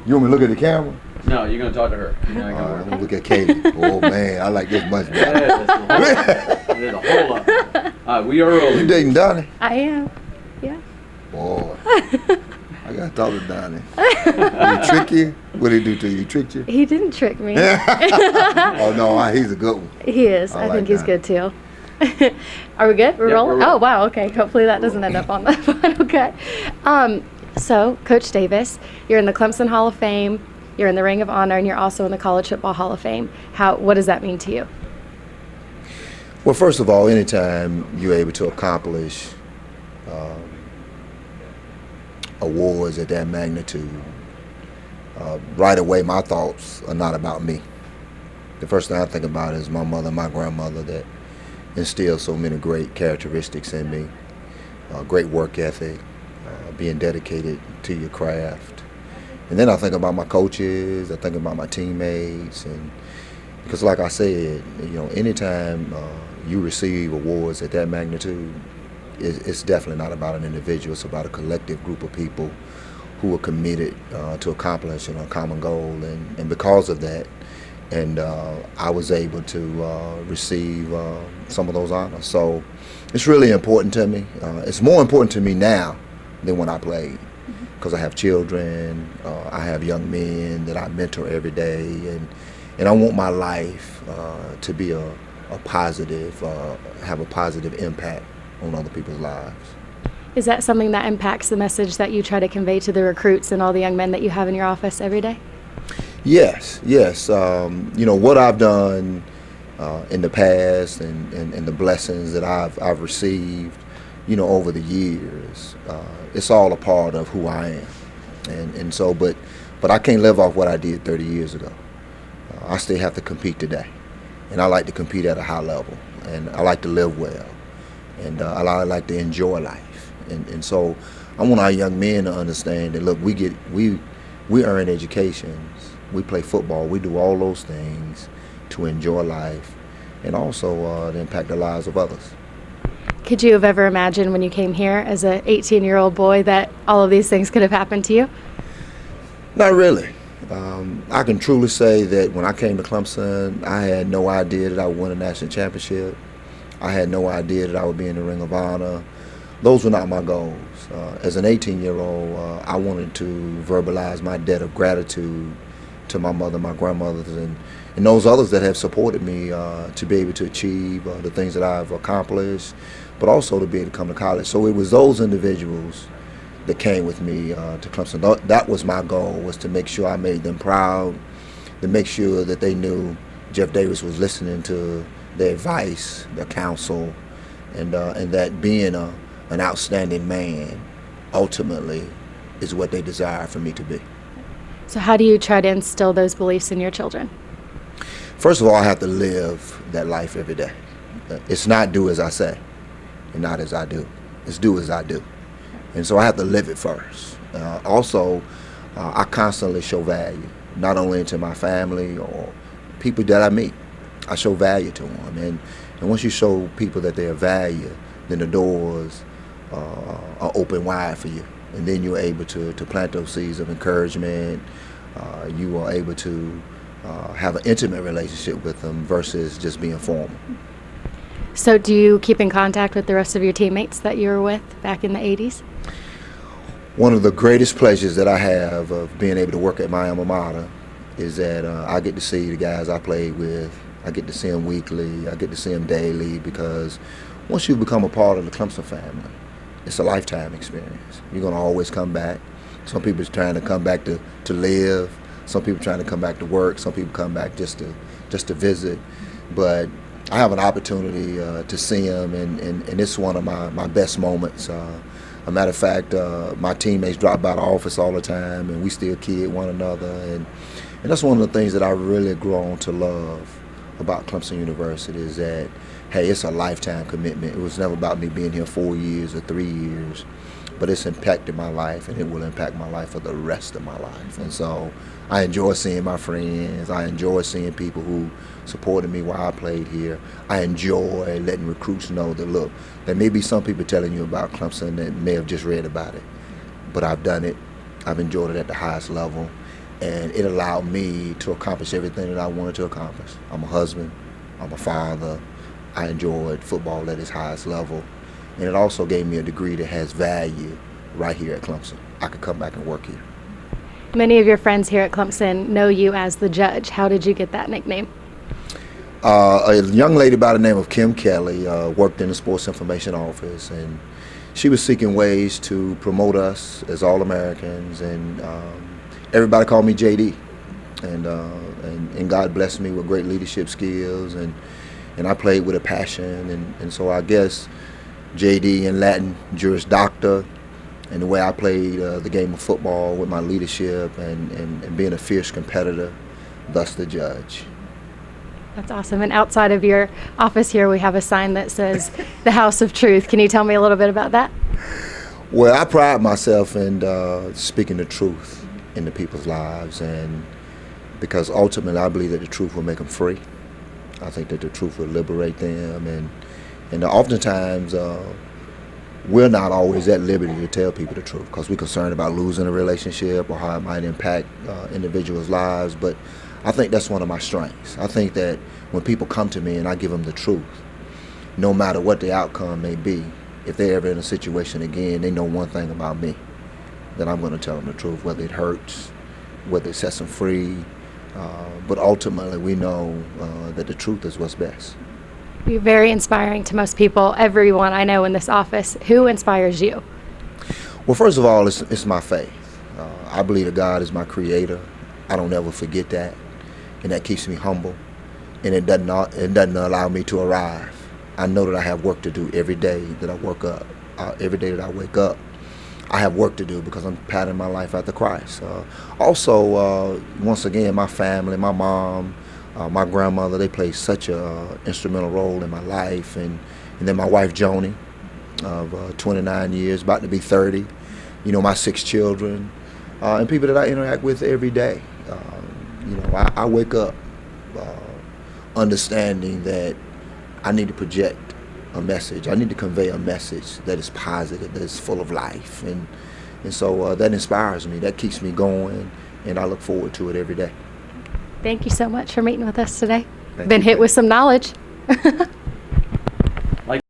You want me to look at the camera? No, you're gonna talk to her. You're not I'm gonna gonna look at Katie. Oh man, I like this much better. There's a whole lot. All right, we are You rolling. dating Donnie? I am. Yeah. Boy, I gotta talk to Donnie. Did he trick you? What did he do to you? He tricked you? He didn't trick me. Oh no, he's a good one. He is. I I, like think he's that. good too. Are we good? We're Yep, rolling? we're Oh, rolling. wow. Okay. Hopefully that doesn't end up on the final cut. So, Coach Davis, you're in the Clemson Hall of Fame, you're in the Ring of Honor, and you're also in the College Football Hall of Fame. What does that mean to you? Well, first of all, anytime you're able to accomplish awards at that magnitude, right away my thoughts are not about me. The first thing I think about is my mother and my grandmother that instilled so many great characteristics in me, great work ethic, being dedicated to your craft. And then I think about my coaches, I think about my teammates, and because like I said, anytime you receive awards at that magnitude, it's definitely not about an individual, it's about a collective group of people who are committed to accomplishing a common goal, and because of that, and I was able to receive some of those honors. So it's really important to me. It's more important to me now than when I played, because I have children, I have young men that I mentor every day, and I want my life to be a positive, have a positive impact on other people's lives. Is that something that impacts the message that you try to convey to the recruits and all the young men that you have in your office every day? Yes. What I've done in the past and the blessings that I've received, over the years, it's all a part of who I am, and so but I can't live off what I did 30 years ago. I still have to compete today, and I like to compete at a high level, and I like to live well, and I like to enjoy life, and so I want our young men to understand that look, we earn educations, we play football, we do all those things to enjoy life, and also to impact the lives of others. Could you have ever imagined when you came here as an 18-year-old boy that all of these things could have happened to you? Not really. I can truly say that when I came to Clemson, I had no idea that I would win a national championship. I had no idea that I would be in the Ring of Honor. Those were not my goals. As an 18-year-old, I wanted to verbalize my debt of gratitude to my mother, my grandmothers, and those others that have supported me to be able to achieve the things that I've accomplished, but also to be able to come to college. So it was those individuals that came with me to Clemson. That was my goal, was to make sure I made them proud, to make sure that they knew Jeff Davis was listening to their advice, their counsel, and that being an outstanding man ultimately is what they desire for me to be. So how do you try to instill those beliefs in your children? First of all, I have to live that life every day. It's not do as I say and not as I do. It's do as I do. And so I have to live it first. Also, I constantly show value, not only to my family or people that I meet. I show value to them. And once you show people that they are valued, then the doors are open wide for you. And then you're able to plant those seeds of encouragement. You are able to have an intimate relationship with them versus just being formal. So do you keep in contact with the rest of your teammates that you were with back in the 80s? One of the greatest pleasures that I have of being able to work at my alma mater is that I get to see the guys I played with. I get to see them weekly. I get to see them daily, because once you become a part of the Clemson family, it's a lifetime experience. You're going to always come back. Some people are trying to come back to live. Some people trying to come back to work. Some people come back just to visit. But I have an opportunity to see them, and it's one of my best moments. A matter of fact, my teammates drop by the office all the time, and we still kid one another. And that's one of the things that I really grown to love about Clemson University, is that, hey, it's a lifetime commitment. It was never about me being here 4 years or 3 years, but it's impacted my life, and it will impact my life for the rest of my life. And so I enjoy seeing my friends. I enjoy seeing people who supported me while I played here. I enjoy letting recruits know that, look, there may be some people telling you about Clemson that may have just read about it, but I've done it. I've enjoyed it at the highest level, and it allowed me to accomplish everything that I wanted to accomplish. I'm a husband, I'm a father, I enjoyed football at its highest level, and it also gave me a degree that has value right here at Clemson. I could come back and work here. Many of your friends here at Clemson know you as the Judge. How did you get that nickname? A young lady by the name of Kim Kelly worked in the sports information office, and she was seeking ways to promote us as All-Americans, and everybody called me JD. And God blessed me with great leadership skills, and I played with a passion, and so I guess JD in Latin, Juris Doctor, and the way I played the game of football with my leadership and being a fierce competitor, thus the Judge. That's awesome. And outside of your office here, we have a sign that says the House of Truth. Can you tell me a little bit about that? Well, I pride myself in speaking the truth into people's lives, and because ultimately I believe that the truth will make them free. I think that the truth will liberate them, and oftentimes we're not always at liberty to tell people the truth because we're concerned about losing a relationship or how it might impact individuals' lives. But I think that's one of my strengths. I think that when people come to me and I give them the truth, no matter what the outcome may be, if they're ever in a situation again, they know one thing about me, that I'm going to tell them the truth, whether it hurts, whether it sets them free. But ultimately, we know that the truth is what's best. You're very inspiring to most people, everyone I know in this office. Who inspires you? Well, first of all, it's my faith. I believe that God is my creator. I don't ever forget that, and that keeps me humble, and it doesn't allow me to arrive. I know that I have work to do every day that I every day that I wake up. I have work to do because I'm patterning my life after Christ. Also, once again, my family, my mom, my grandmother, they played such a instrumental role in my life, and then my wife Joni, of 29 years, about to be 30. You know, my 6 children, and people that I interact with every day. You know, I wake up understanding that I need to project a message. I need to convey a message that is positive, that is full of life, and so that inspires me. That keeps me going, and I look forward to it every day. Thank you so much for meeting with us today. Thank Been you. hit with some knowledge.